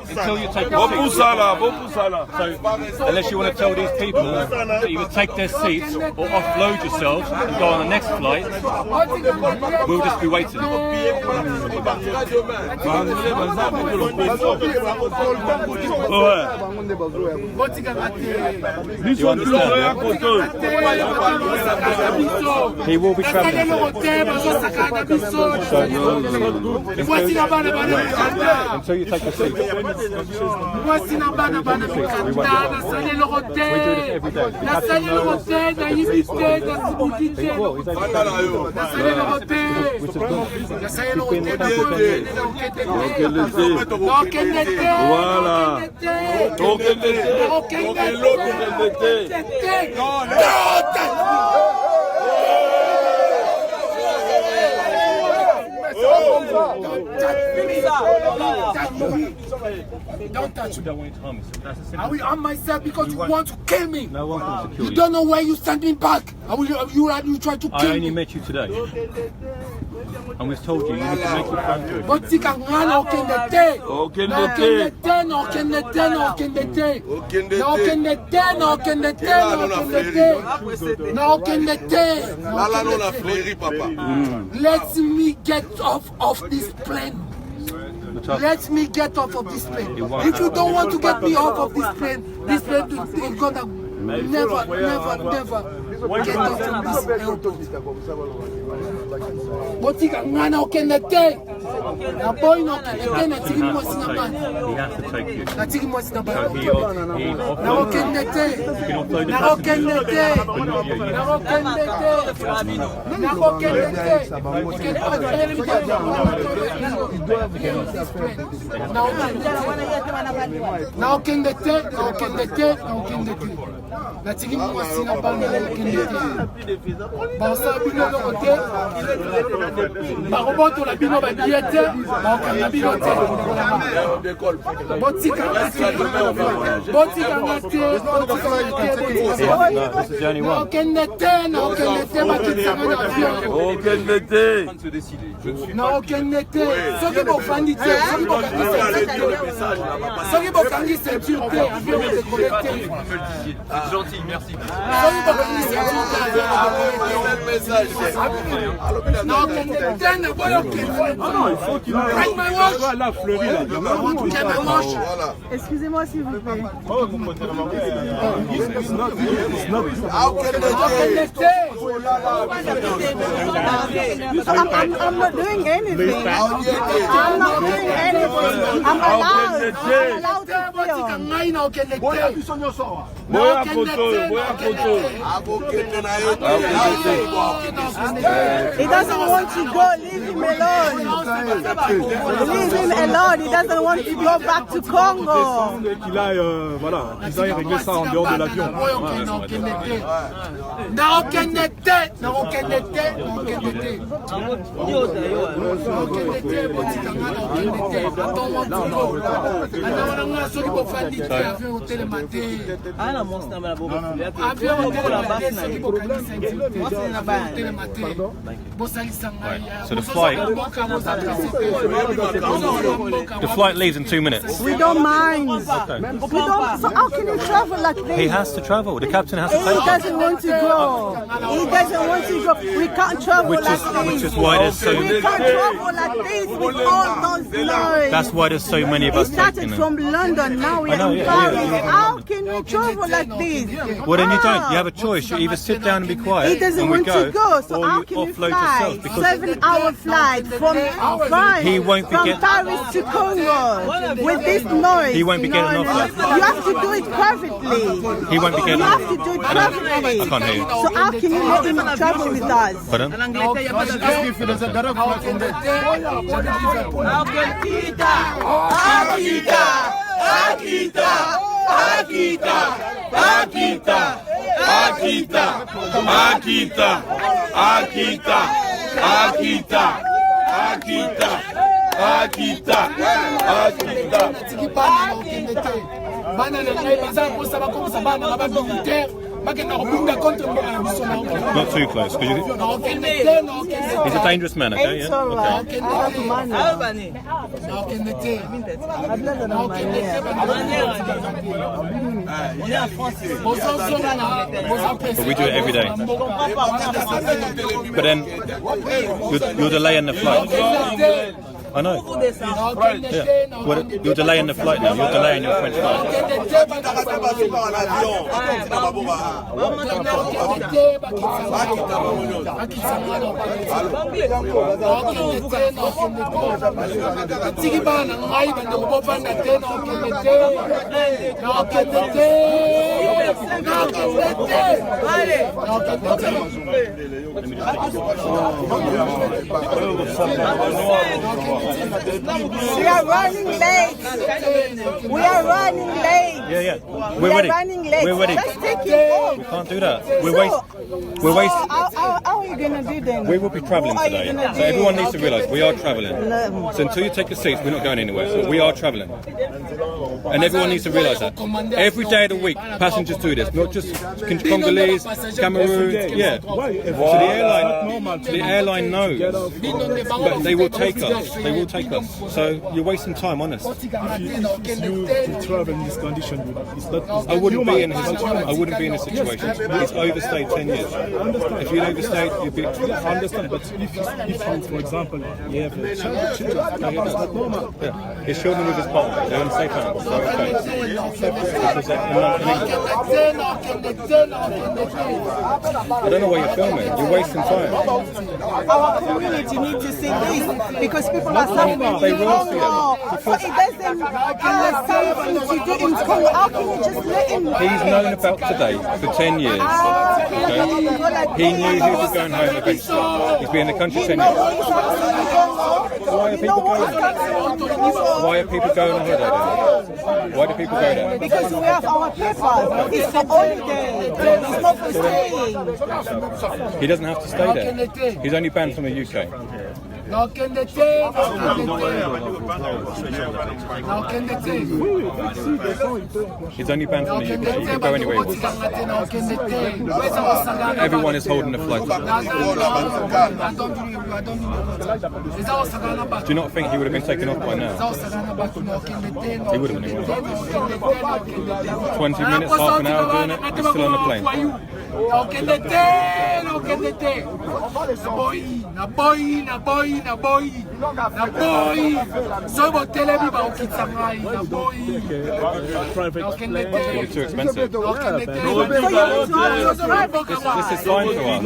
until you take your seats. So, unless you want to tell these people that you would take their seats or offload yourselves and go on the next flight, we'll just be waiting. You understand? He will be traveling. Until you take a seat. We do this every day. Don't touch me. Don't want to harm yourself. I will harm myself because you want to kill me. No one can secure You don't know where you send me back. You try to I kill only me. met you today. And we've told you, you need to make your phone to But you can run no kende Let me get off of this plane. Let me get off of this plane. If you don't want to get me off of this plane is gonna never get off of this airport. Botika ngana okendete. Na boy no okendete na tiki mwasi na bana. He has to take you. Na tiki mwasi na bana. So he Na okendete. Na okendete. Na okendete. Na okendete. Na okendete. Na tiki mwasi na bana okendete. Basa bino lokote. Baroboto la bino ba diete. Ba bino te. Botika ngate. This is the only one. Okendete bakitsanga na avion. Na okendete. Soki bofandi te. Soki bokangi ceinture te. Avion te connecté. Gentil, merci. Soki bokangi ceinture te. No, Bring my watch. Get my watch. Excusez-moi s'il vous plaît. I'm not doing anything. I'm not doing anything. I'm allowed to He doesn't want to go. Leave him alone. Leave him alone. He doesn't want to go back to Congo. Qu'ils aillent régler ça en dehors de l'avion. So the flight leaves in 2 minutes. We don't mind. Okay. We don't. So how can you travel like this? He has to travel. The captain has to He take him. doesn't want to go. He doesn't want to go. We can't travel like this. Which is why there's so. We can't travel like this with all those noise. That's why there's so many of He us started taking from it. London. Now we're in Paris. How can we travel like this? Well, then you don't. You have a choice. You either sit down and be quiet. He doesn't and we want to go. So or how you can we offload fly? yourself because 7-hour flight from France. He won't be from getting- Paris to Congo with this noise. He won't be getting off that. You have to do it privately. he won't be getting You off. have to do it privately. I can't hear you. So how can you let him travel with us? Pardon? Bana na ngai baza kosa bakomisa bana na ba militaire Not too close, because he's a dangerous man, okay? It's Yeah? alright. Okay. I have money. But we do it every day. But then you're delaying the flight. I know. Yeah. Well, you're delaying the flight now. You're delaying your French flight. We are running late. We are running late. Yeah. We We're are ready. running late. We're ready. Just take it off. We can't do that. We're So wasting. how are you gonna do then? We will be travelling What are you today. gonna So do? everyone needs to realise we are travelling. No. So until you take your seats, we're not going anywhere. So we are travelling. And everyone needs to realise that. Every day of the week, passengers do this. Not just Congolese, Cameroon. Yeah. So the airline knows. But they will take us. They will take us. So you're wasting time on us. You to travel in this condition, it's not. I wouldn't be in this situation. He's overstayed 10 years. If you'd overstayed, you'd be. I understand, but if you, for example, you have children, it's not normal. Yeah. His children with his partner, they're in safe hands. So okay. Because they're I don't know why you're filming. You're wasting time. Our community needs to see this because people are suffering They in will see it. Congo. But it doesn't have something to do in Congo. How can you just let him? He's known about today for 10 years. Okay? He knew he was going home eventually. He's been in the country 10 years. Why are people going? Why are people going on holiday then? Why do people go there? Because we have our papers. It's for holiday. It's not for staying. He doesn't have to stay there. He's only banned from the UK. He's only banned from the UK. He can go anywhere he wants. Everyone is holding the flight. Do you not think he would have been taken off by now? He would have been. 20 minutes, half an hour doing it, he's still on the plane. It's too expensive. This is fine for us.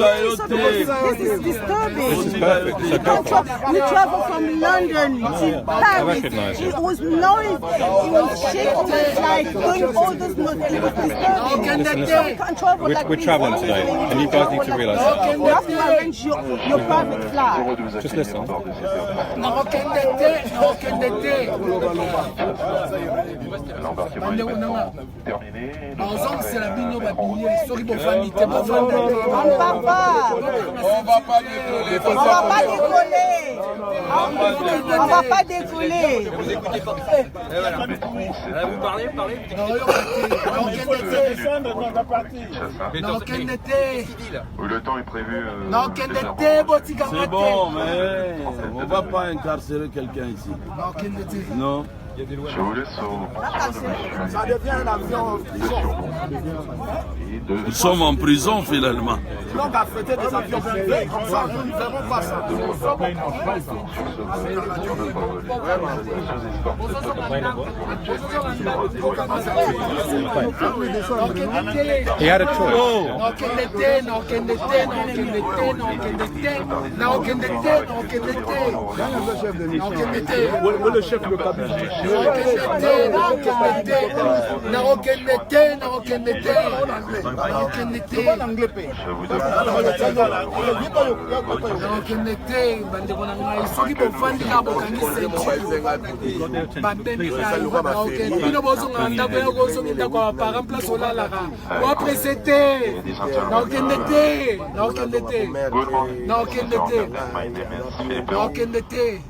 This is disturbing. This is perfect. It's okay. We traveled from London to I Paris. recognise you. It was noise. It was shaking, like doing all this noise. It was disturbing. Listen. We can't travel like We're this. travelling today, and you guys need to realise that. You have to arrange your private flight. Just listen. On va pas décoller. On va pas décoller. Vous parlez Oui, le temps est prévu. C'est bon, mais on va pas incarcérer quelqu'un ici. Non. Je vous laisse au. Ça devient un avion prison. Nous sommes en prison finalement. Donc affréter des avions privés, comme ça, nous ne verrons pas ça. He had a choice. Où est le chef de cabinet?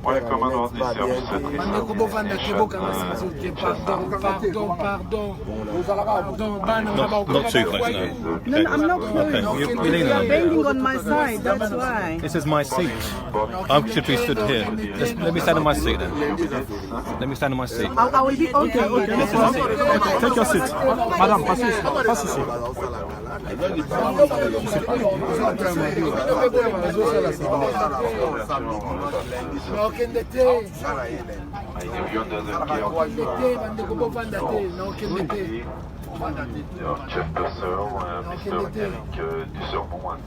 Ouais, commandant des services. Not too close, no. No, I'm not close. Okay, you're leaning You're on me. bending on my side, that's why. This is my seat. I should be stood here. Just let me stand on my seat then. Let me stand on my seat. I will be okay. Take your seat. Madame, passe ici. Passe ici. Chef Purser, Mr. Eric Dussermont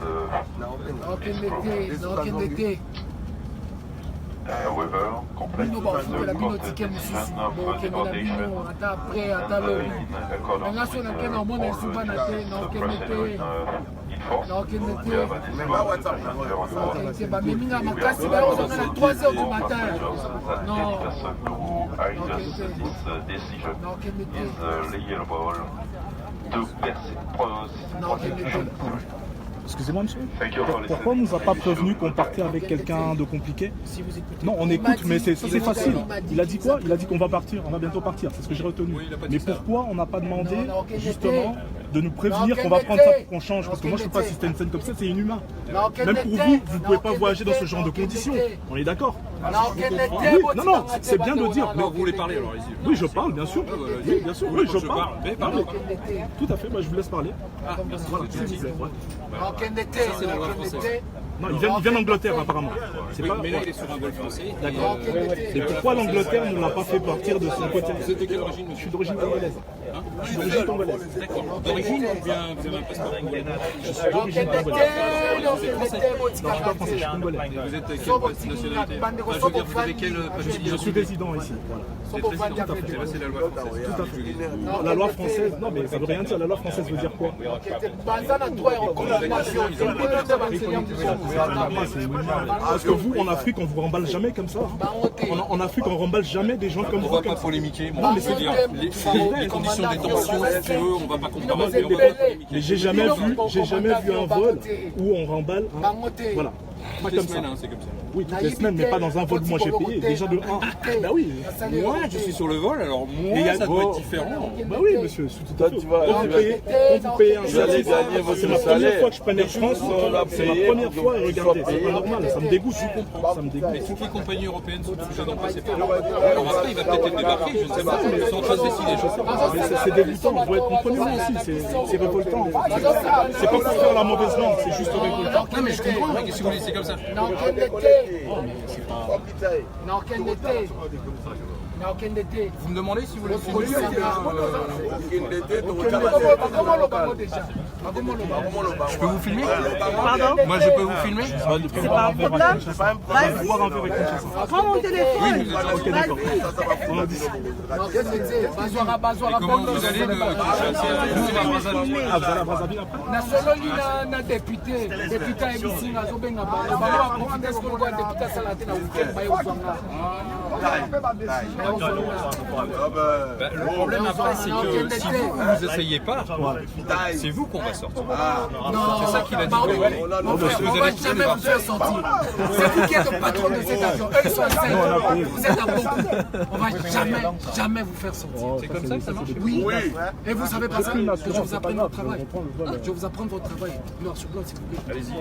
and Weber, complete the Court Foundation Excusez-moi, monsieur. Pourquoi on ne nous a pas prévenu qu'on partait avec quelqu'un de compliqué? Non, on écoute, mais c'est facile. Il a dit quoi? Il a dit qu'on va partir, on va bientôt partir, c'est ce que j'ai retenu. Mais pourquoi on n'a pas demandé, justement, de nous prévenir qu'on va prendre ça pour qu'on change? Parce que moi, je ne sais pas si c'était une scène comme ça, c'est inhumain. Même pour vous, vous ne pouvez pas voyager dans ce genre de conditions. On est d'accord? Oui, non, c'est bien de dire. Vous voulez parler alors, allez-y. Oui, je parle, bien sûr. Oui, bien sûr, oui, je parle. Tout à fait, moi je vous laisse parler. Voilà, s'il vous plaît. C'est la loi française. Non, il vient d'Angleterre apparemment. Mais là, il est sur un vol français. D'accord. Et pourquoi l'Angleterre ne l'a pas fait partir de son côté? Vous êtes de quelle origine? Je suis d'origine congolaise. Je suis d'origine congolaise. D'accord. D'origine ou bien vous avez un passeport congolais? Je suis d'origine congolaise. Je suis pas français, je suis congolais. Vous êtes quelle nationalité? Je veux dire, vous avez quel papier? Je suis résident ici. Vous êtes résident? C'est la loi française. Tout à fait. La loi française, non mais ça veut rien dire. La loi française veut dire quoi? Parce que vous, en Afrique, on vous remballe jamais comme ça. En Afrique, on remballe jamais des gens comme vous. On va pas polémiquer. Moi, je veux dire, les conditions de détention, si tu veux, on va pas comparer. Mais j'ai jamais vu un vol où on remballe. Voilà. Pas comme ça. C'est comme ça. Oui, toutes les semaines, mais pas dans un vol où moi j'ai payé. Déjà de 1. Bah oui. Moi, je suis sur le vol, alors moi, ça doit être différent. Bah oui, monsieur. Tout à fait. Quand vous payez un salaire, c'est ma première fois que je prenne Air France. C'est ma première fois et regardez, c'est pas normal. Ça me dégoûte. Je comprends. Ça me dégoûte. Mais toutes les compagnies européennes sont obligées d'en passer par là. Alors après, il va peut-être être débarqué, je ne sais pas. Ils sont en train de décider. Mais c'est dégoûtant. Comprenez-moi aussi. C'est révoltant. C'est pas pour faire la mauvaise langue, c'est juste révoltant. Non, mais je comprends. Mais qu'est-ce que vous voulez, c'est comme ça. Vous me demandez si vous voulez filmer? Je peux vous filmer? Pardon? Moi, je peux vous filmer? C'est pas un problème? Vas-y. Prends mon téléphone. Ok, d'accord. On a dit ça. Et comment vous allez de Brazzaville? Ah, vous allez à Brazzaville après? nasololi na député ya bisinga azobenga bango baprofite soki lokola député asala te na weekend baye kozwanga. Le problème après, c'est que si vous essayez pas, c'est vous qu'on va sortir. C'est ça qu'il a dit. On va jamais vous faire sortir. C'est vous qui êtes le patron de cet avion. Eux, ils sont 5. Vous êtes à beaucoup. On va jamais vous faire sortir. C'est comme ça que ça marche? Oui. Et vous savez pas ça, que je vous apprenne votre travail. Je vais vous apprendre votre travail. Noir sur blanc, s'il vous plaît. Allez-y.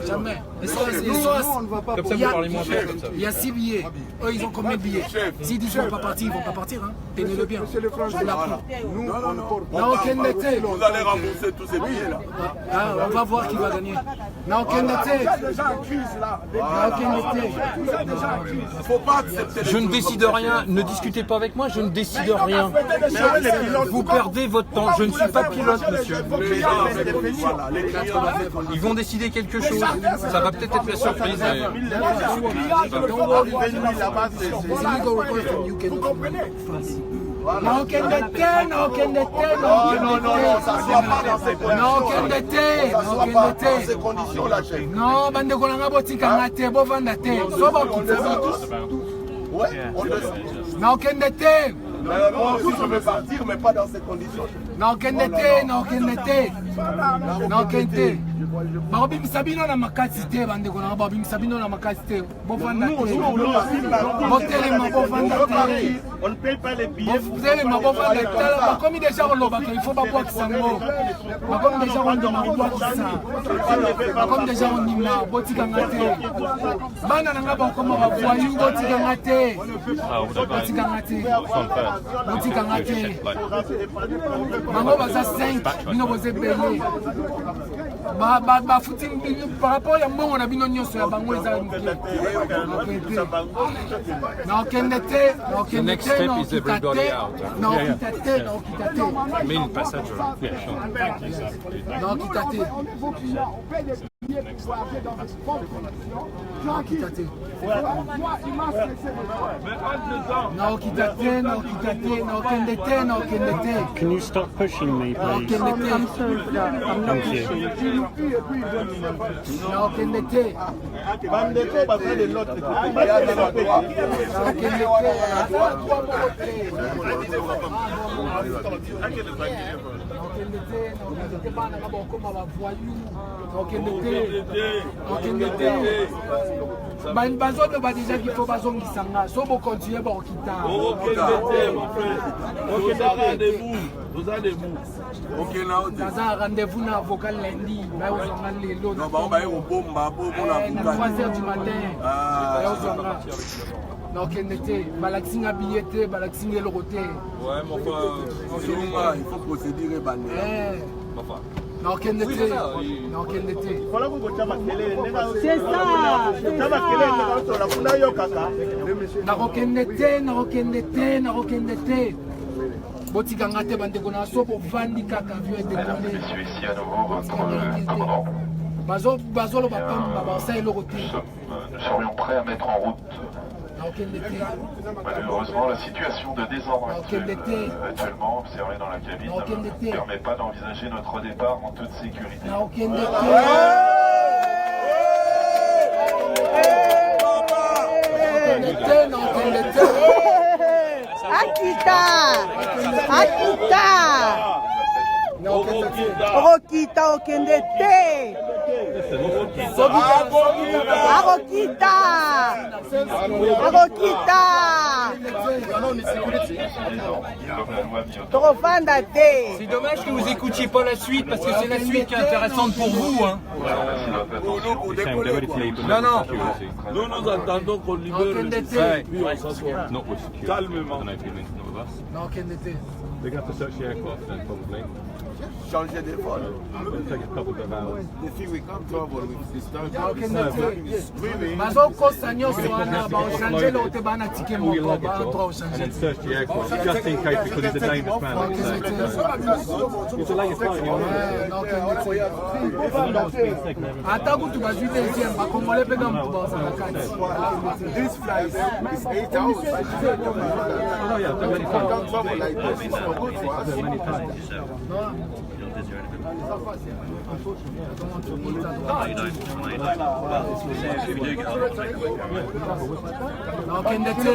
Jamais. Comme ça, vous parlez moins cher, comme ça. Il y a 6 billets. Eux, ils ont combien de billets? S'ils disent qu'ils ne vont pas partir, ils ne vont pas partir. Hein. Tenez-le bien. Je vous l'apprends. Non, Kennedy. Vous allez rembourser tous ces billets là. On va voir qui va gagner. Non, Kennedy. Faut pas accepter. Je ne décide rien, ne discutez pas avec moi, je ne décide rien. Vous perdez votre temps, je ne suis pas pilote, monsieur. Ils vont décider quelque chose, ça va peut-être être la surprise. Vous comprenez? Non, Kennedy, non, Kennedy, ça soit pas dans ces conditions. non, Kennedy, Ça soit pas dans ces conditions-là, chef. non, bandeko nanga botikanga te, bovanda te, so bakitisa. Ouais, on le sait. Non, Kennedy. Moi aussi, je veux partir, mais pas dans ces conditions. nakende te nakende te nakende te bakobimisa bino na makasi te bandeko nanga babimisa bino na makasi te bofanda te botelema bofanda te botelema bofanda te bakomi deja kolobaka il faut babwakisa ngo bakomi deja kondima kobwakisa bakomi deja kondima botikanga te bana nanga bakoma bavoyu botikanga te botikanga te botikanga te bango baza 5 bino boza ebele bafuti par rapport ya mbongo na bino nyonso ya bango eza nakende te nakende te nakita te nakita te nakita te nakita te Can you stop pushing me, please? Thank you. bazoto badija kifo bazongisanga so bokontinue bakokita naza rendez-vous na avocat lundi bayozwanga lelo na 3h du matin bayozwanga nakende te balakisinga billet te balakisinga eloko te nakende te nakende te C'est ça. nakokende te nakokende te nakokende te botikanga te bandeko na so bovandi kaka avion edekole Je suis ici à nouveau pour le commandant. bazoloba pamba basala eloko te Nous serions prêts à mettre en route. nakokende te Malheureusement, la situation de désordre actuellement observée dans la cabine ne permet pas d'envisager notre départ en toute sécurité. nakokende te nakokende te Akita! Akita! Okita okende te! Akokita! Akokita! Torofanda te! C'est dommage que vous écoutiez pas la suite parce que c'est la suite qui est intéressante pour vous. Hein. Non, non. Nous nous attendons qu'on libère le système, puis on s'assoit. Calmement. nakokende te They're going to have to search the aircraft then, probably. Changer des vols. It'll take a couple of hours. bazokosa nyonso wana baochange eloko te bana tike moko baantro And ochange then search the aircraft, just in case, because he's a dangerous man. Like you say. He's the latest flight, you know. ata kutu bazwi deuxième bakongole mpe ka motu bazala kati Oh, yeah, many times. Many times. nakokende te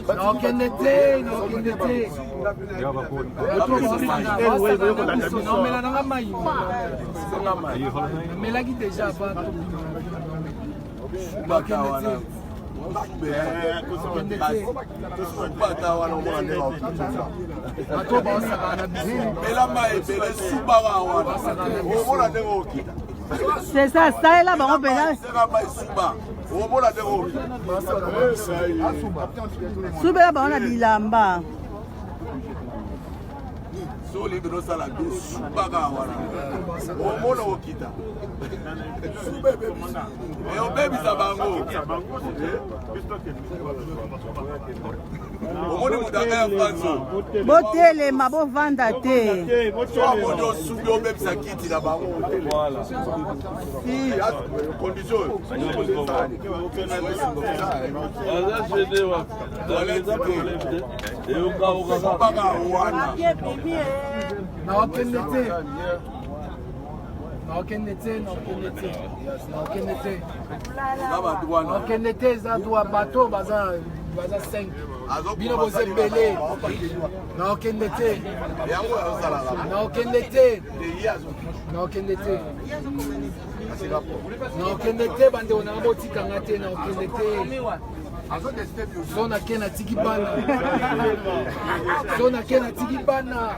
nakokende te nakokende te The other board. naomela nanga mai Are you holiday? namelaki deja bato nakokende bato baosaka na C'est ça, ça est là, bon, ben Soubela, bon, on a bilamba. Soli bino sala bi subaka wana omona okita e obebisa bango omoni mudaka ya fanso Botelema, bovanda te. omoni osubi obebisa kiti na bango voilà si condition subaka wana nakokende te nakokende te nakokende te nakokende te nakokende te eza bato baza 5 bino boza ebele naokende te naokende te naokende te naokende te bandeko nanga botikanga te naokende te so nake natiki bana so nake natiki bana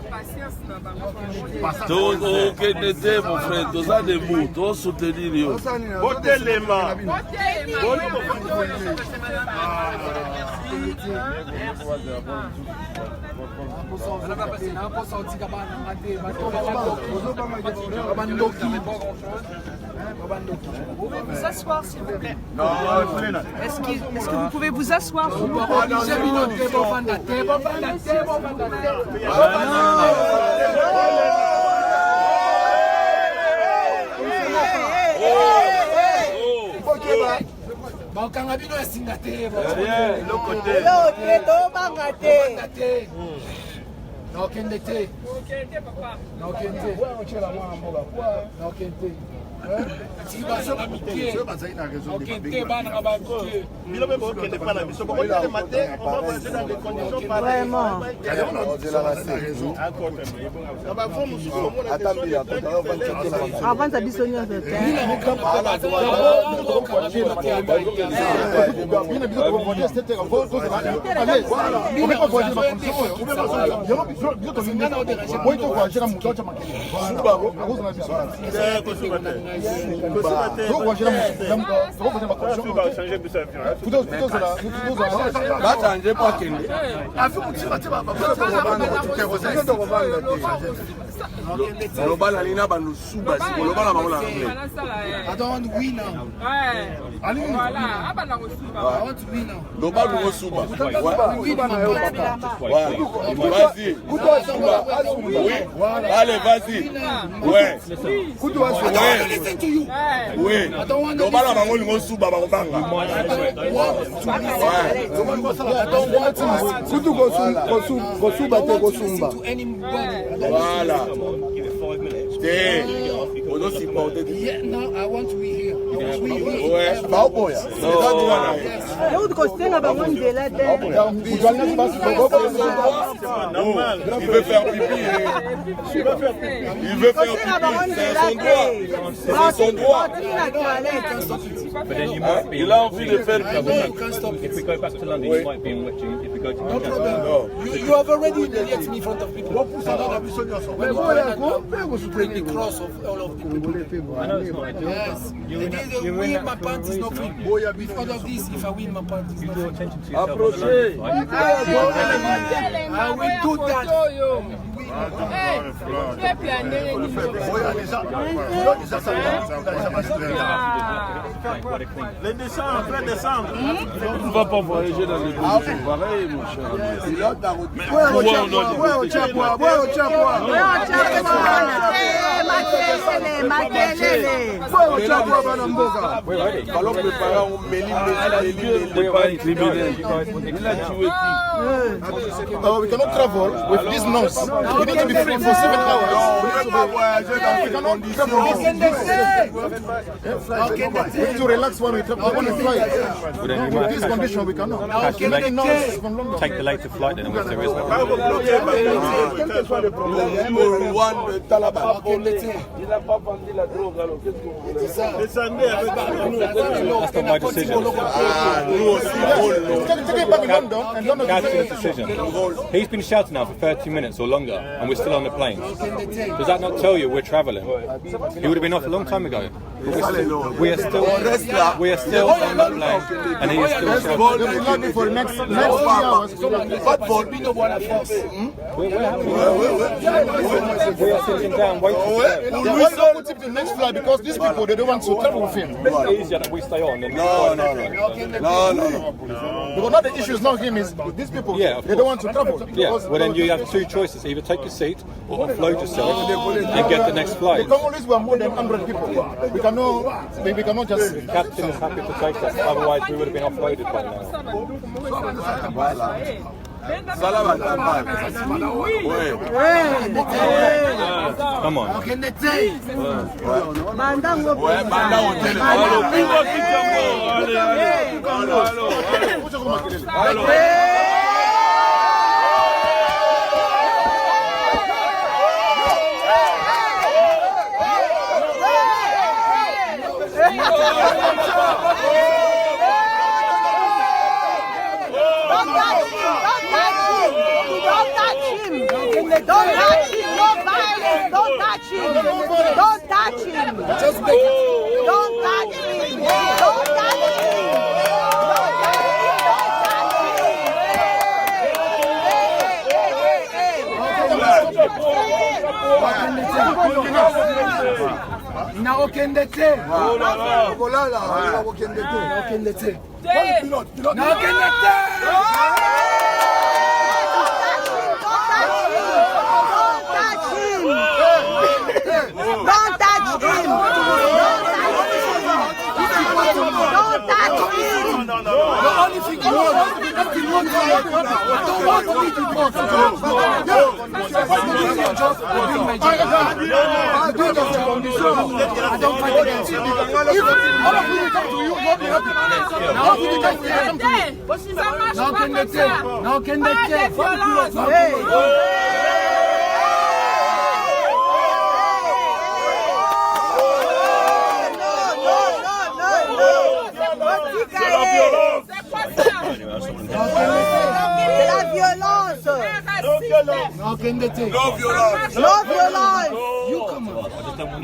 tokende te mon frère toza debout tosoutenir yo botelema Vous asseoir s'il vous plaît. Est-ce que vous pouvez vous asseoir? bakanga bino esinga te naokende te naokende naokende si bazala mike okende bana ka bamike bino mpe bokende mpa na biso bokotelema te on va voyager dans des conditions pareilles bafo mosusu omona avanza biso nyonso te lobala lina banusuba sikolobala bango na anglais. I don't want to win now. Lobala ngo suba. Vas-y. Oui. Allez, vas-y. Ouais. Oui. Lobala bango ngo suba bango banga. Voilà. Stay. Yeah, no, I want to be here. Ouais, bah au boya. Il veut faire pipi. Il veut faire pipi. C'est son droit. Il a envie de faire pipi. If we go back to London, you might be in Witching. If we go to You have already humiliated me in front of people. When you bring the cross of all of the people. I know it's not ideal. Yes. Win my pants is not free. Because of this, if I win my pants is not free. Attention to yourself. Approchez. I will do that. les descends, frère descendre. On ne va pas voyager dans les conditions pareilles, mon cher. Alors préparer un méli, we cannot travel with this nose. We need to be free for 7 hours. We cannot travel. We need to relax when we travel. When we fly. With this condition, we cannot. Take the later flight then, if there is one. Il n'a pas vendu la drogue, alors qu'est-ce que vous voulez? Descendez avec That's not my decision. Take it back in London and London. Catherine decision. He's been shouting now for 30 minutes or longer, and we're still on the plane. Does that not tell you we're travelling? He would have been off a long time ago. But we are still on the plane, and he is still shouting. For next 3 hours. We are sitting down waiting for them. Why not put him to the next flight? Because these people, they don't want to travel with him. It's easier that we stay on than No. Because not the issue is not him, is these people. Yeah, they don't want to travel. Yeah, well then you have two choices. Either take your seat or offload yourself and get the next flight. The Congolese were more than 100 people. We cannot just... The captain is happy to take us, otherwise we would have been offloaded by now. Come on. Allô. Don't touch him. Don't touch him. Don't touch him. No violence. Don't touch him. Don't touch him. Just make it. Don't touch him. Don't touch him. Il n'a aucun décès. Oh là là. Voilà là. Il n'a aucun décès. Aucun décès. Pilote. Il n'a aucun décès. C'est la violence. No violence.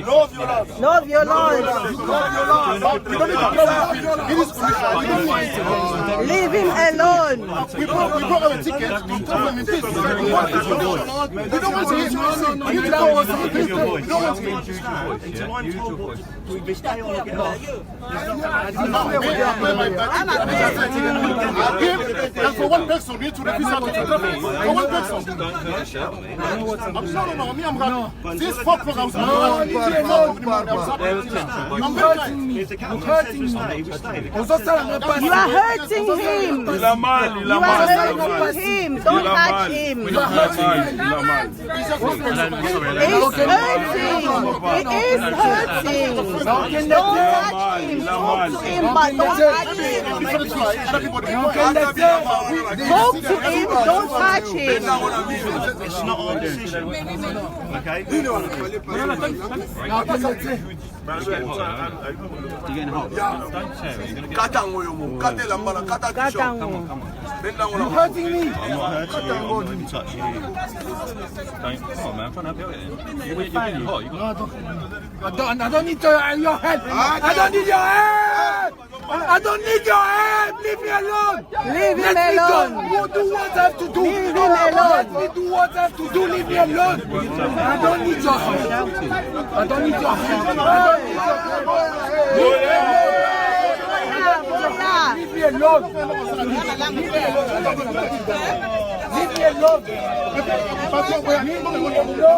No violence. No violence. No violence. Leave him alone. We brought a ticket. We don't want to and for one person, we need to refuse our ticket. For one person. I'm this fuck programs. I'm hurting me. You are hurting him. You are hurting him. Don't touch him. He's hurting. It is hurting. Don't touch him. Talk to him, but don't touch him. Talk to him, don't touch him. It's not our decision. Okay? You're hurting me. I'm not hurting you. I'm not even touching you. Don't. Come on, man. I'm trying to help you. You're getting hot. I don't need your help. I don't need your help. I don't need your help. Leave me alone. Leave him alone. Do what I have to do. Leave him alone. Let me do what I have to do. Leave me alone. I don't need your help. I don't need your help. Leave me alone. Leave me alone.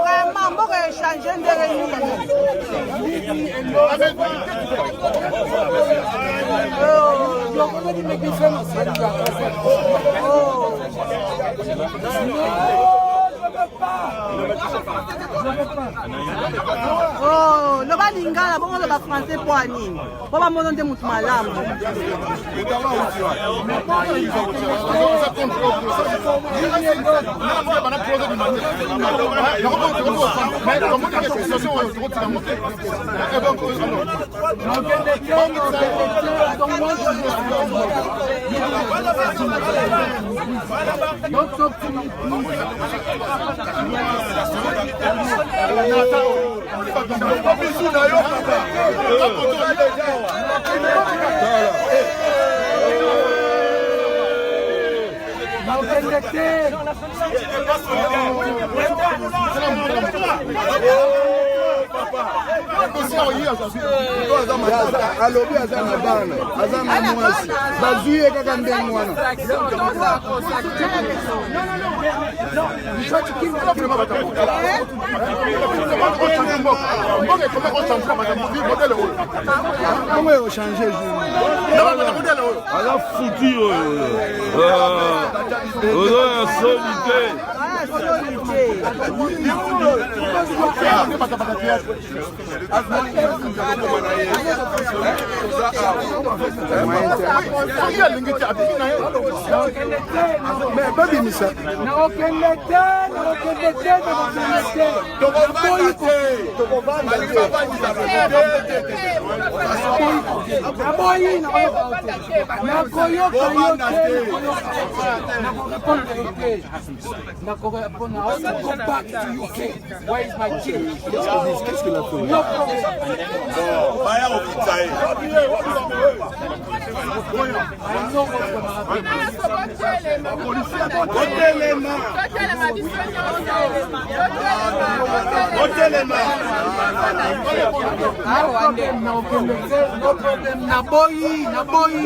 Vraiment, on va changer de oh, no ba lingala bongo lo ba français po anini. Po ba mono nde mutu malamu. Don't talk to me, please. alobi aza na bana aza na mwasi bazwi ye kaka ndenge wana comment il changer aza futi oyo ozo ya solite Qu'est-ce qu'il a fait? Naboyi,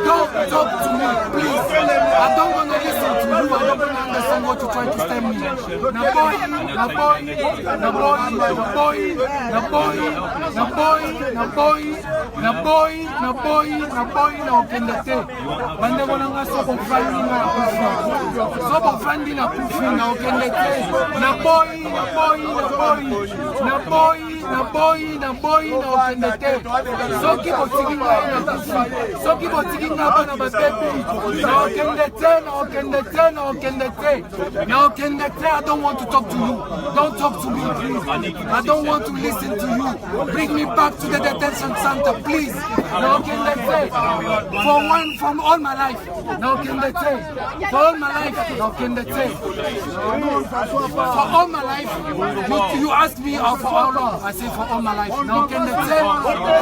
don't talk to me, please. I don't want to listen to you. I don't want to understand what you're trying to tell me. Naboyi, na okendete. Bandeko nanga soko fandi na kufi. Soko fandi na kufi na okendete. Naboyi na okendete. Soki botiki na kufi. Soki botiki na bana babebi. Na okendete. I don't want to talk to you. Don't talk to me, please. I don't want to listen to you. Bring me back to the detention center, please. No, can they say? From all my life. No, can they say? For all my life. No, can they say? For all my life. You ask me for how long? I say for all my life. No, can they say?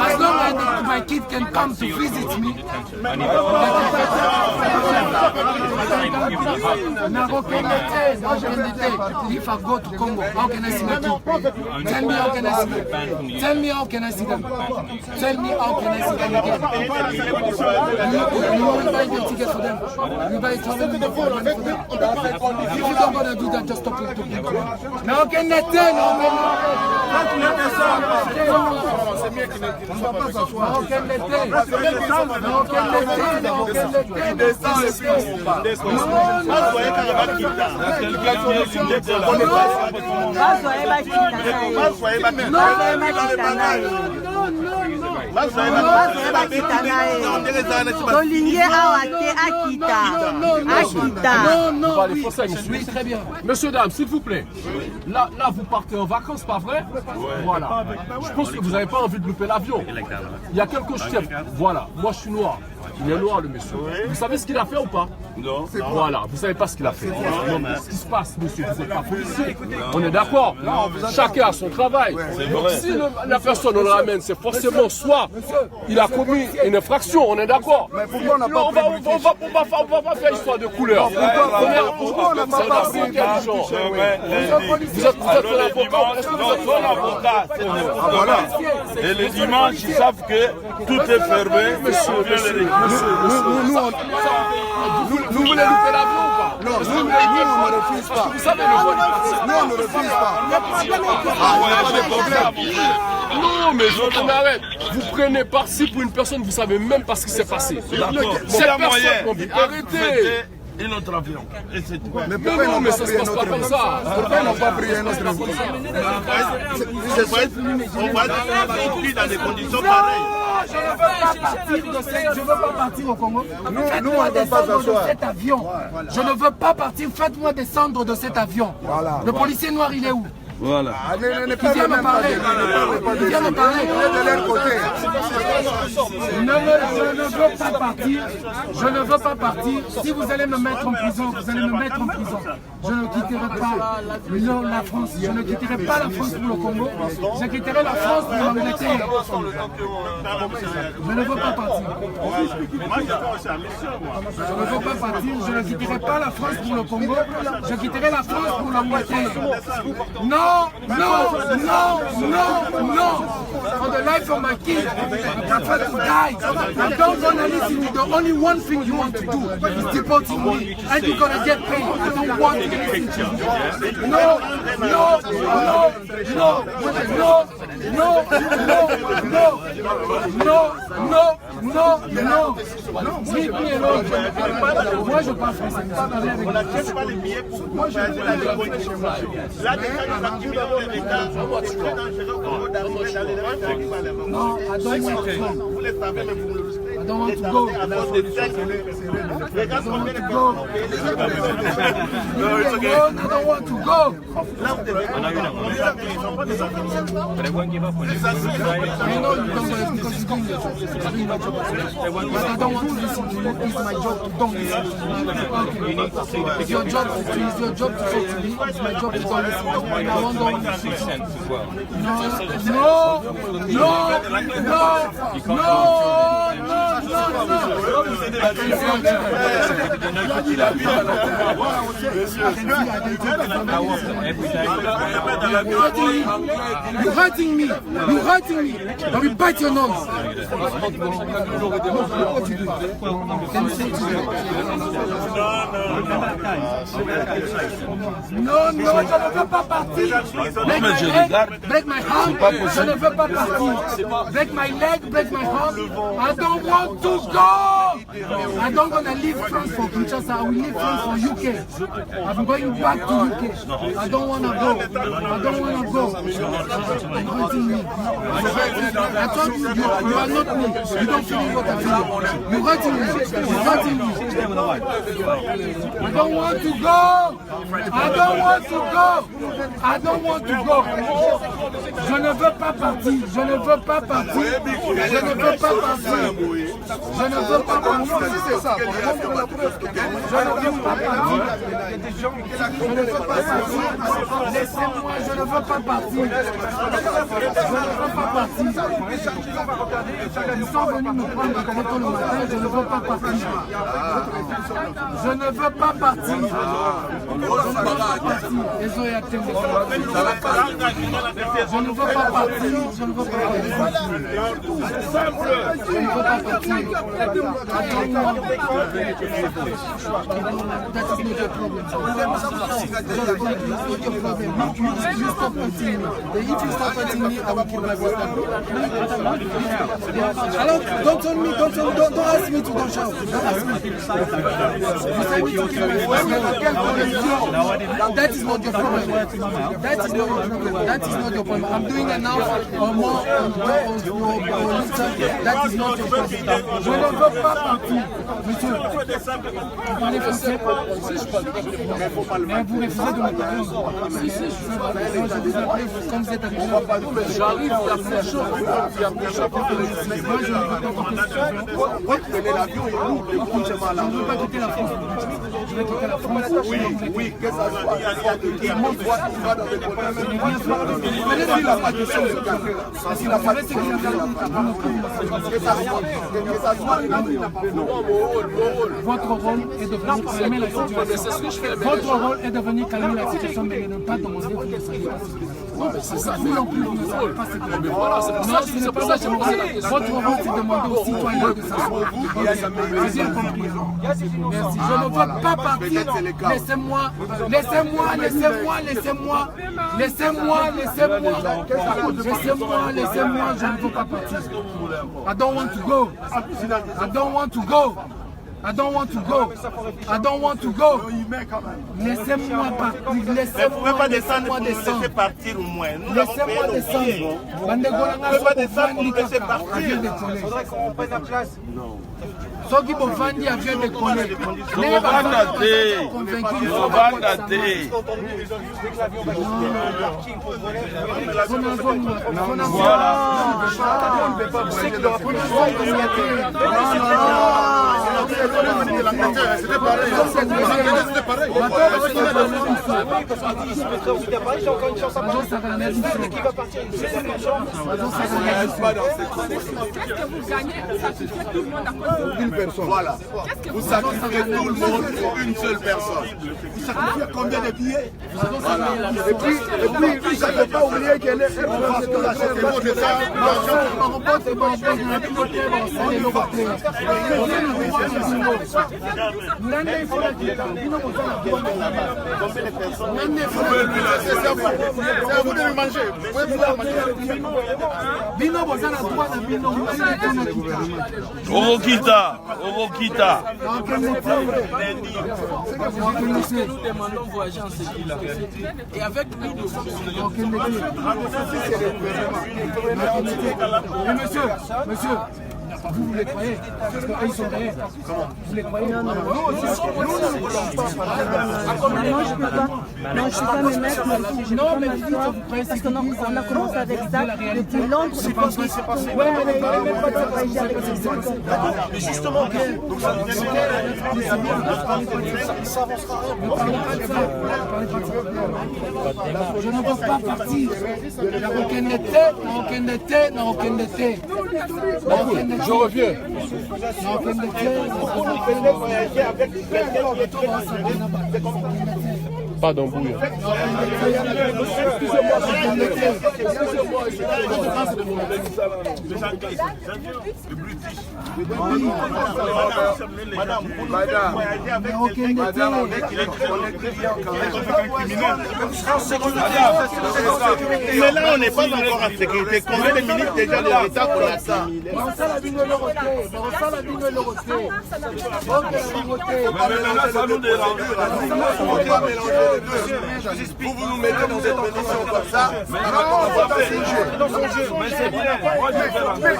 As long as my kid can come to visit me. Now, can they say? If I go to Congo, how can I see my kid? Tell me how can I see them? Tell me how can I see them? Tell me how can I see them again? You want to buy the ticket for them? You buy travel for them? If you don't want to do that, just stop it to people. Now can they tell? How can they tell? Monsieur, dame, s'il vous plaît. Là, vous partez en vacances, pas vrai? Voilà. Je pense que vous n'avez pas envie de louper l'avion. Il y a quelques chefs. Voilà. Moi, je suis noir. Il est noir, le monsieur. Vous savez ce qu'il a fait ou pas? Non. Voilà. Vous savez pas ce qu'il a fait. Ce qui se passe, monsieur, vous n'êtes pas policier. On est d'accord. Chacun a son travail. Donc, si la personne, on le ramène, c'est forcément soit il a commis une infraction, on est d'accord. Mais pourquoi on n'a pas on va faire histoire de couleur. Pourquoi on n'a pas pris intelligent? Vous êtes un avocat. Est-ce que vous êtes un avocat? Voilà. Et les dimanches, ils savent que tout est fermé. Monsieur, vous voulez louper l'avion ou pas? Non, nous, on ne refuse pas. Vous savez le vote. Nous, on ne refuse pas. Non, mais je arrête. Vous prenez parti pour une personne, vous savez même pas ce qui s'est passé. Cette personne, arrêtez. Un autre avion. Mais non, mais ça se passe pas comme ça. Pourquoi ils n'ont pas pris un autre avion? On va être pris dans des conditions pareilles. Je ne veux pas partir au Congo. Faites-moi descendre de cet avion. Je ne veux pas partir. Faites-moi descendre de cet avion. Le policier noir, il est où? Voilà. Il vient me parler. Il vient me parler. De leur côté. Je ne veux pas partir. Je ne veux pas partir. Si vous allez me mettre en prison, vous allez me mettre en prison. Je ne quitterai pas la France. Je ne quitterai pas la France pour le Congo. Je quitterai la France pour l'Angleterre. Je ne veux pas partir. Je ne veux pas partir. Je ne quitterai pas la France pour le Congo. Je quitterai la France pour l'Angleterre. Non! For the life of my kid, I prefer to die. I don't want to listen to the only one thing you want to do is deporting me, and you're gonna get paid. I don't want to listen to you. No. Leave me alone. Moi je parle français. On n'achète pas les billets pour voyager dans les conditions. Là, déjà, les factures dans les États, c'est très dangereux pour vous d'arriver dans les États. Non, I don't want to go. Vous les savez, mais vous le I don't want to go. Regarde combien de go. No, it's okay. I don't want to go. Là, vous devez. But they won't give up on you. I know you don't want to because you're doing your job. But I don't want to listen to you. It's my job to don't listen to you. It's your job to talk to me. It's my job to don't listen to you. I want to $2 cents as well. You're hurting me. I will bite your nose. Non, je ne veux pas partir. Break my hand. Je ne veux pas partir. Break my leg, break my hand. I don't want to go. I don't want to leave France for Kinshasa. I will leave France for UK. I'm going back to UK. I don't want to go. You're hurting me. I told you, you are not me. You don't feel what I feel. You're hurting me. I don't want to go. Je ne veux pas partir. Je ne veux pas partir. Laissez-moi, je ne veux pas partir. Ils sont venus me prendre le téléphone le matin, je ne veux pas partir. Je ne veux pas partir. Désolé, attendez. Je ne veux pas partir. That is not your problem. You stop hurting me. If you stop hurting me, I will kill my wife. Don't tell me, don't ask me to go shout. Don't ask me. You say me to kill my wife. That is not your problem. That is not your problem. I'm doing it now or more or that is not your problem. Je ne veux pas partir. Monsieur, vous parlez français? Mais vous refusez de me parler. Si, je vous appelle comme vous êtes habitué. J'arrive, il y a plus chaud. Moi, je ne veux pas quitter l'avion. Je ne veux pas quitter la France. Je vais quitter la France. Oui, que ça soit. Votre rôle est de venir calmer la situation. Votre rôle est de venir calmer la situation, mais ne pas demander vous de s'arrêter. C'est ça, nous non plus, nous ne savons pas ce que vous c'est pour ça que je me posé la question. Votre rôle, c'est de demander aux citoyens de s'asseoir. J'ai bien compris. Merci. Je ne veux pas partir. Laissez-moi, je ne veux pas partir. I don't want to go. Laissez-moi partir. Laissez-moi pas descendre pour nous laisser partir au moins. Laissez-moi descendre. Ne pouvez pas descendre pour nous laisser partir. Ceux qui vont vendre avion de Conné. Voilà. C'était pareil. Qu'est-ce que vous gagnez? Vous sacrifiez tout le monde à cause Une personne. Voilà. Vous sacrifiez tout le monde pour une seule personne. Vous sacrifiez combien de billets? Voilà. Et puis, il ne faut pas oublier qu'elle est vous devez manger. Orokita. Nous demandons voyager en sécurité. Et avec lui, nous sommes Monsieur, vous les croyez? Parce qu'ils sont derrière. Vous les croyez? Non, je peux pas me mettre. Non, mais vous croyez parce qu'on a commencé avec ça depuis longtemps. C'est pas ce qui s'est passé. Ouais, mais il n'y avait même pas de travail avec ça. Mais justement, je ne veux pas partir. Je reviens. Pas d'embrouille. mais là, on n'est pas encore en sécurité. Combien de minutes déjà de l'État pour la ça? Vous nous mettez dans cette condition comme ça. Mais c'est bien. Moi, je vais rentrer.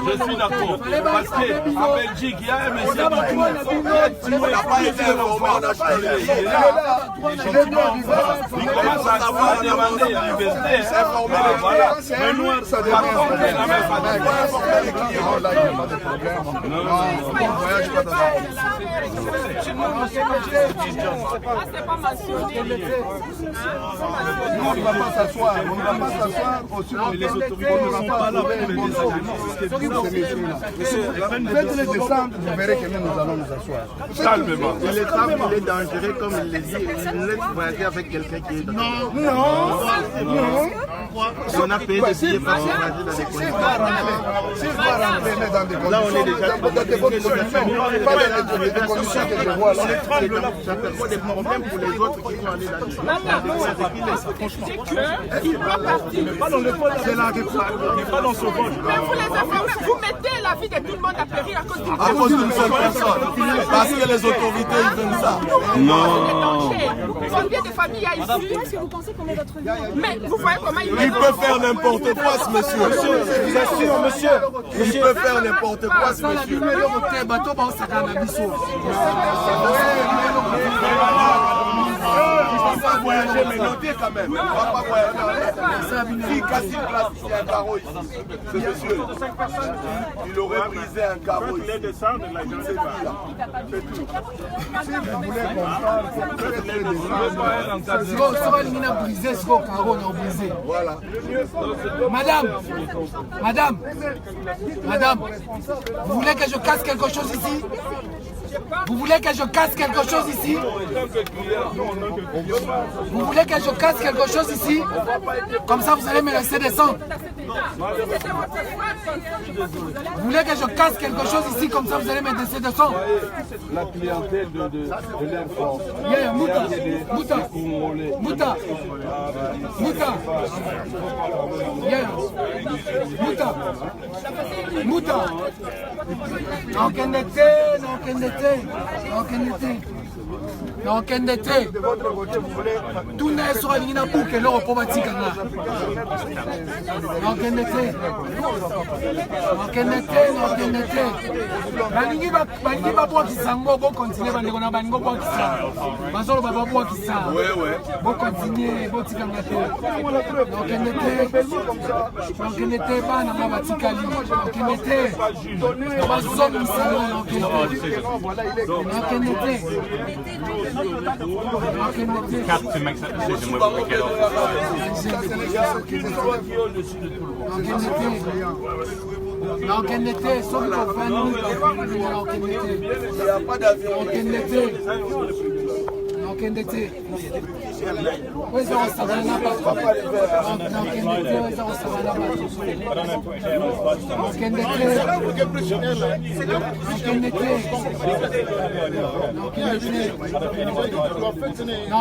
Je suis d'accord. Parce qu'en Belgique, il y a un message. On n'a pas été informé, on n'a pas été Il commence à demander à l'université. Voilà. Mais nous, ça demande. La même on ne va pas s'asseoir. On ne va pas s'asseoir. Les autorités ne sont pas là pour les désagréments. Faites-les descendre, vous verrez que nous allons nous asseoir. Calmement. Il est dangereux, comme il le dit. Il laisse voyager avec quelqu'un qui est dangereux. Non. On a payé des billets pour voyager dans des conditions. Là, on est déjà dans des conditions que je vois. Ça fait des problèmes pour les autres qui vont aller C'est la réponse. On n'est pas dans ce vol. Mais vous les informez, vous mettez la vie de tout le monde à périr à cause d'une à cause d'une seule personne. Parce que les autorités ils veulent ça. Non. Combien de familles il y a ici? Est-ce que vous pensez qu'on est votre vie? Mais vous voyez comment il peut faire n'importe quoi, ce monsieur. Je vous assure, monsieur. Il peut faire n'importe quoi, ce monsieur. On va pas voyager, mais notez quand même. On va pas voyager. Qui casse une place ici, un carreau ici? Ce monsieur, il aurait brisé un carreau ici. Si vous voulez qu'on parle, faites-les descendre. Voilà. Madame, vous voulez que je casse quelque chose ici? Vous voulez que je casse quelque chose ici? Vous voulez que je casse quelque chose ici? Comme ça, vous allez me laisser descendre. Vous voulez que je casse quelque chose ici? Comme ça, vous allez me laisser descendre. La clientèle de l'Air France. Mouta. Tout n'est sur une boucle, l'eau pour bâtir. Captain makes that decision whether we get off. Non, qu'elle n'était, sauf pour 20 minutes, non, qu'elle n'était. Il n'y a pas d'avion. Non, qu'elle n'était. Non, qu'elle n'était. Oui, ça va là-bas. Non, qu'elle n'était, oui, ça va là-bas. Non, qu'elle n'était. Non, qu'elle n'était. Non,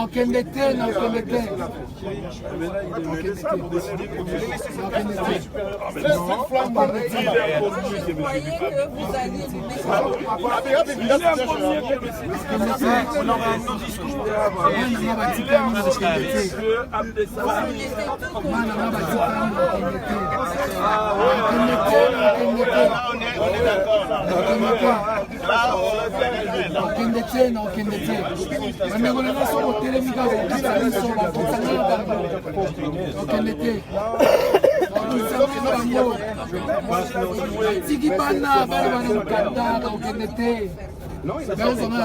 qu'elle n'était. Non, il a à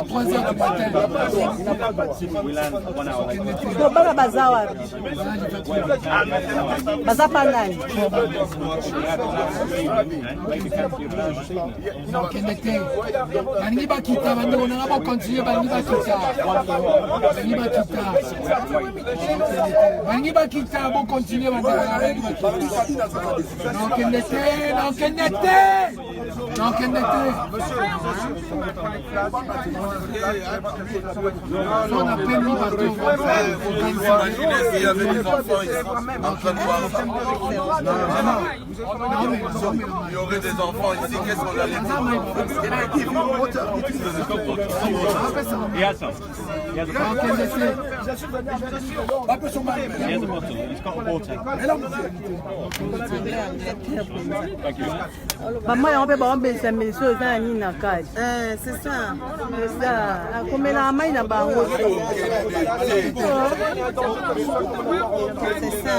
3h du matin. On a peine mis bateau. Imaginez s'il y avait des enfants ici en train de boire. Il y aurait des enfants ici, qu'est-ce qu'on allait dire? He has some. He has a bottle. He's got water. Thank you. Maman, on peut pas embêter ces messieurs dans la ligne. C'est ça. C'est ça. Comme la main n'a pas c'est ça.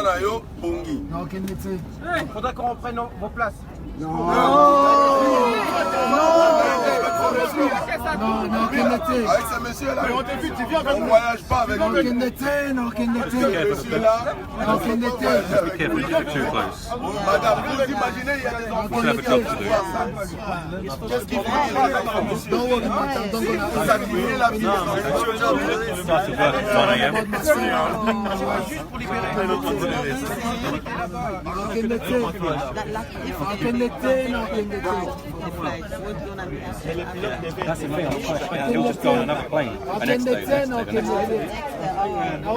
Là, yo, Bongi. Il faudrait qu'on reprenne vos places. Non, qu'elle était. Avec ce monsieur-là, on ne voyage pas avec lui. Non, qu'elle était. Ce monsieur-là, non, qu'elle était. Be careful, you get too close. madame, vous imaginez, il y a des enfants. We'll have a job to do. Qu'est-ce qu'il fait? Vous sacrifiez la vie. Started work at 9 a.m. That's the thing, he'll just go on another plane the next day, the next day.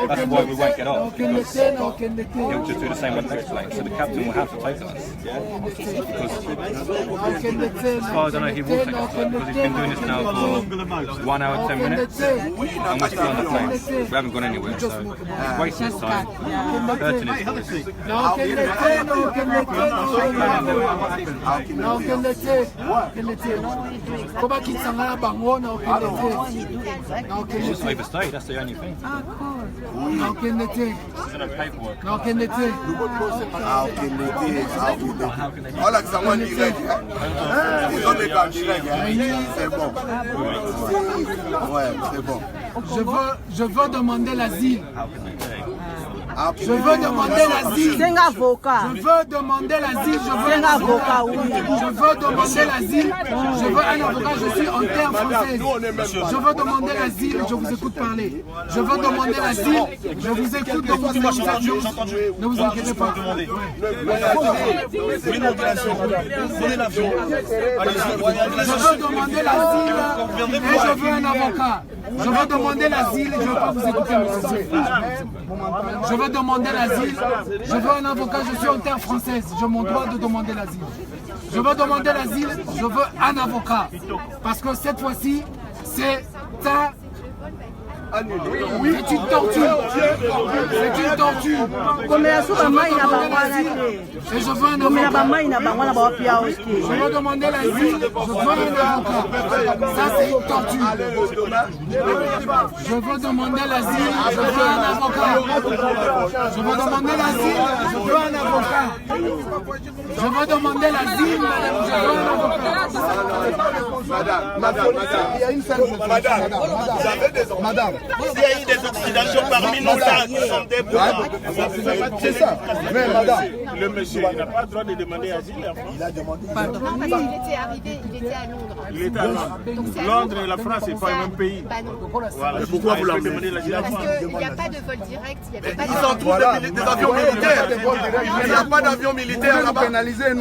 That's why we won't get off, because he'll just do the same on the next plane, so the captain will have to take us. Because as far as I know, he will take us, because he's been doing this now for 1 hour, 10 minutes, and we're still on the plane. We haven't gone anywhere, so he's wasting his time, hurting his voice. He's just overstayed, that's the only thing. Voilà que ça va en direct. Ils ont des gars en direct. C'est bon. Ouais, c'est bon. Je veux demander l'asile. Je veux demander l'asile. C'est un avocat. Je veux demander l'asile. Je veux un avocat. Oui. Je veux demander l'asile. Je veux un avocat. Je suis en terre française. Je veux demander l'asile. Je vous écoute parler. Je veux demander l'asile. Je vous écoute dans vos négociations. Ne vous inquiétez pas. Je veux demander l'asile et je veux un avocat. Je veux demander l'asile et je ne veux pas vous écouter, monsieur. Je veux demander l'asile, je veux un avocat, je suis en terre française, j'ai mon droit de demander l'asile. Je veux demander l'asile, je veux un avocat. Parce que cette fois-ci, c'est Oui, c'est une torture. C'est une torture. Et je veux un avocat. Je veux demander l'asile, je veux un avocat. Ça, c'est une torture. Je veux demander l'asile, je veux un avocat. Je veux demander l'asile, je veux un avocat. Je veux demander l'asile, madame, je veux un avocat. Madame, il y a une seule madame, s'il y a eu des oxydations parmi nous là, nous sommes des bouts. C'est ça. Mais madame, le monsieur, il n'a pas le droit de demander asile en France. Il a demandé. Non, parce qu'il était arrivé, il était à Londres. Il était à Londres. Londres et la France, c'est pas le même pays. Bah non. Voilà. Mais pourquoi vous l'emmenez? Parce qu'il n'y a pas de vol direct, il n'y avait pas de Ils en trouvent des avions militaires. Il n'y a pas d'avion militaire là-bas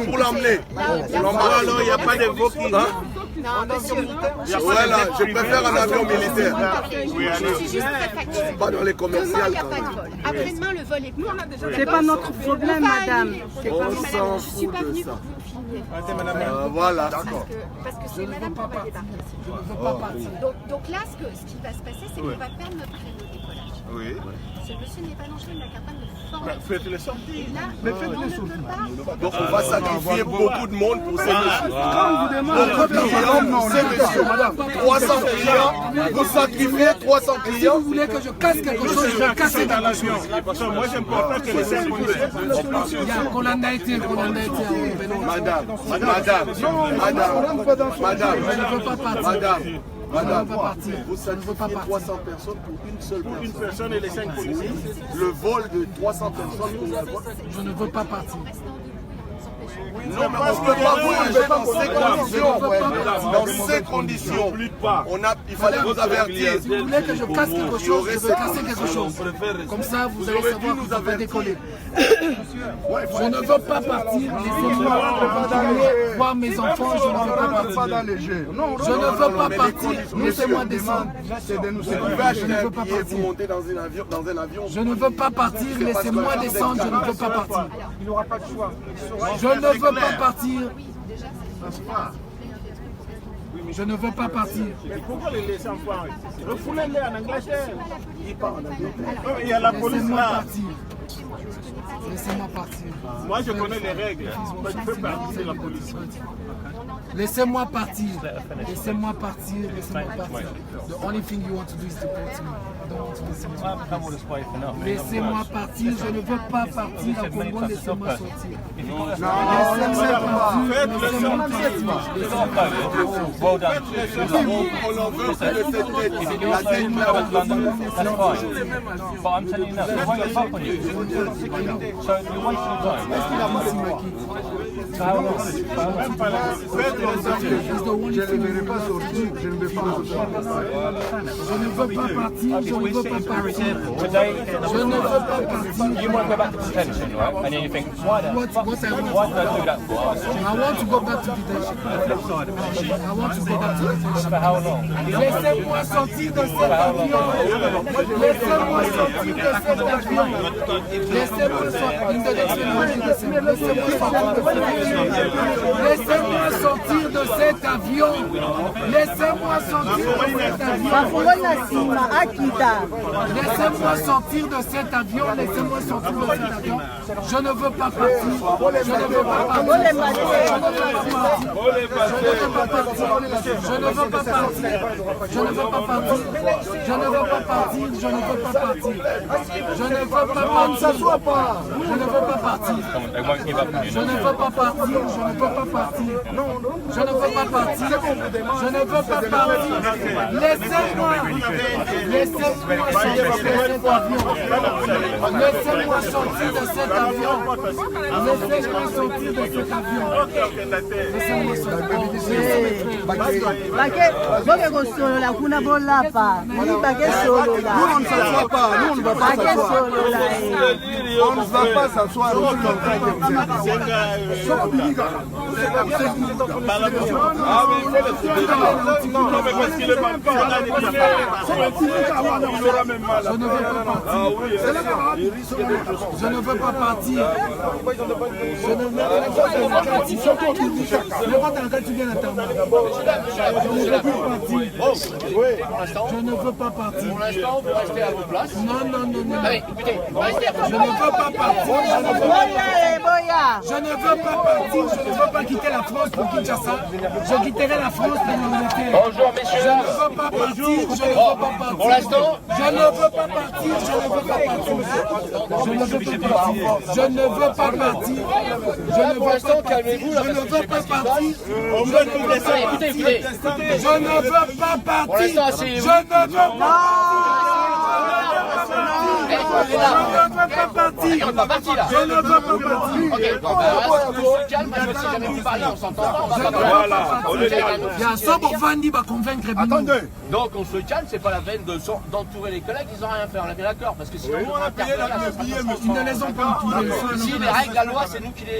pour l'emmener. Alors il n'y a pas de vol qui... Non, monsieur. Voilà, je préfère un avion militaire. Je suis juste très factuelle. Pas dans les Demain, commerciales. il n'y a pas de vol. Après-demain, le vol est plein. C'est pas notre problème, madame. On s'en Je ne suis fout pas de venue ça. pour vous filmer. Voilà. Parce que c'est madame qui va débarquer. Je ne veux pas partir. Donc là, ce qui va se passer, c'est qu'on va perdre notre train au décollage. Oui. Ce monsieur n'est pas dangereux, il n'a qu'un problème de forme. Faites-le sortir. Et là, on ne peut pas. Donc on va sacrifier beaucoup de monde pour ces messieurs. Quand on vous demande, Ces messieurs, 300 clients, vous sacrifiez 300 Si clients. vous voulez que je casse quelque chose, je vais casser Dans quelque l'avion. chose. Parce que moi, j'aime pas que les 5 Il y a Kolanda été. Madame, vous sacrifiez 300 personnes pour une seule personne. Une personne et les 5 policiers. Le vol de 300 personnes pour un vol. Je ne veux pas partir. Non, mais on ne peut pas vous laisser dans ces conditions. Dans ces conditions, il fallait vous avertir. Si vous voulez que je casse quelque chose, je vais casser quelque chose. Comme ça, vous allez savoir que ça va décoller. Je ne veux pas partir. Laissez-moi continuer voir mes enfants. Je ne veux pas partir. Je ne veux pas partir. Laissez-moi descendre. Je ne veux pas partir. Vous montez dans un avion. Je ne veux pas partir. Laissez-moi descendre. Je ne veux pas partir. Il n'aura pas de choix. Je ne veux pas partir. Je ne veux pas partir. Mais pourquoi les laisser en France? Refoulez-les en Angleterre. Il y a la police Laissez-moi là. partir. Laissez-moi partir. Moi, je connais les règles. Je peux partir la police. Laissez-moi partir. Laissez-moi partir. Laissez-moi partir. The only thing you want to do is deport me. I don't want to listen to you. Laissez-moi partir. Je ne veux pas partir au Congo. Laissez-moi sortir. Laissez-moi partir. Well done. On en veut plus de cette tête. That's fine. But I'm telling you now, they won't give up on you. So you're wasting your time. So how long? Je ne verrai pas sortir, je ne vais pas sortir. Je ne veux pas partir. Je ne veux pas partir. Today, Je ne veux pas partir. you want to go back to detention, right? And then you think, why did I do that for? I want to go back to detention. I want to go back to detention. For how long? Laissez-moi sortir de cet avion. Laissez-moi sortir de cet avion. Laissez-moi sortir de cet avion. Laissez-moi sortir de cet avion. Laissez-moi sortir de cet avion. Laissez-moi sortir de cet avion. Je ne veux pas partir. Je ne veux pas partir. Je ne veux pas partir. Je ne veux pas partir. Je ne veux pas partir. Je ne veux pas partir. Je ne veux pas partir. Je ne veux pas partir. They won't give up on you. Je ne veux pas partir. Je ne veux pas partir. Je ne veux pas partir. Je ne veux pas partir. Laissez-moi. Laissez-moi sortir de cet avion. Laissez-moi sortir de cet avion. Laissez-moi sortir de cet avion. Laissez-moi Nous, on ne s'assoit pas, nous, on ne va pas s'asseoir. On ne va pas s'asseoir. Non, mais parce qu'il ne parle pas, on a dit qu'il aura même mal. Je ne veux pas partir. Je ne veux pas partir. Je ne veux pas partir. Tu viens d'attendre. Je ne veux pas partir. Pour l'instant, vous restez à vos places. Non. Écoutez, Je ne veux pas partir. Je ne veux pas partir. Je ne veux pas quitter la France pour Kinshasa. Je quitterai la France pour l'Angleterre. bonjour messieurs. Je ne veux pas partir. Je ne veux pas partir. Pour l'instant, je ne veux pas partir. Je ne veux pas partir. Je ne veux pas partir. Je ne veux pas partir. Je ne veux pas partir. Je ne veux pas partir. on veut tout laisser. Écoutez. Je ne veux pas partir. Pour l'instant, Je asseyez-vous. ne veux pas partir. Je ne veux pas partir. On va partir là. Je ne veux pas partir. Ok, bon, on se calme, moi je ne sais jamais plus parler, on s'entend pas, on va pas parler. Il y a ça pour Vandi va convaincre. Attendez. Donc on se calme, c'est pas la peine d'entourer les collègues, ils n'ont rien fait, on est bien d'accord, parce que sinon Ils ne les ont pas entourés. si les règles, la loi, c'est nous qui les...